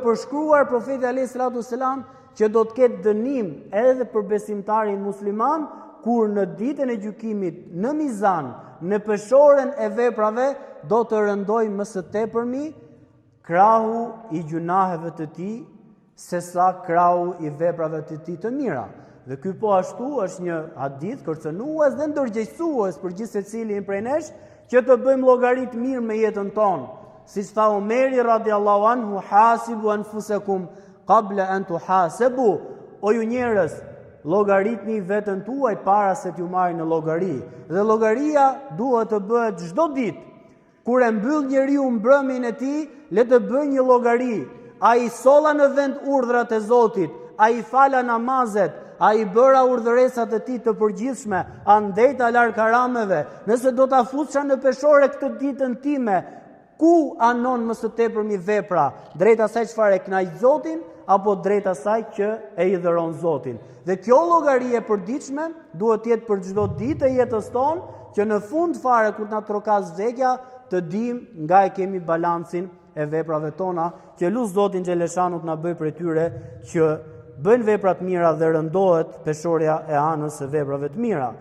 Përshkruar profeti alayhi salatu selam që do të ketë dënim edhe për besimtarin musliman kur në ditën e gjykimit në mizan, në peshorën e veprave do të rëndoj më së tepërmi krahu i gjunaheve të tij sesa krahu i veprave të tij të mira. Dhe ky po ashtu është një hadith kërcënues dhe ndërgjegjësues për gjithë secilin prej nesh që të bëjmë llogarit mirë me jetën tonë. Siç tha Omeri radiallahu anhu, hasibu anfusakum qabla an tuhasabu. O ju njerëz, llogaritni veten tuaj para se t'ju marrin në llogari. Dhe llogaria duhet të bëhet çdo ditë. Kur e mbyll njeriu mbrëmjen e tij, le të bëjë një llogari. Ai solla në vend urdhrat e Zotit, ai fala namazet, ai bëra urdhëresat e tij të përgjithshme, andejta larg harameve. Nëse do ta fusha në peshore këtë ditën time, ku anon më së tepërmi vepra, drejt asaj çfarë e kënaq Zotin apo drejt asaj që e i dhëron Zotin. Dhe kjo llogari e përditshme duhet të jetë për çdo ditë e jetës tonë, që në fund fare kur na trokas vdekja të dimë nga e kemi balancin e veprave tona, që lut Zotin xheleshanu të na bëj prej tyre që bëjnë vepra të mira dhe rëndohet peshorja e anës së veprave të mira.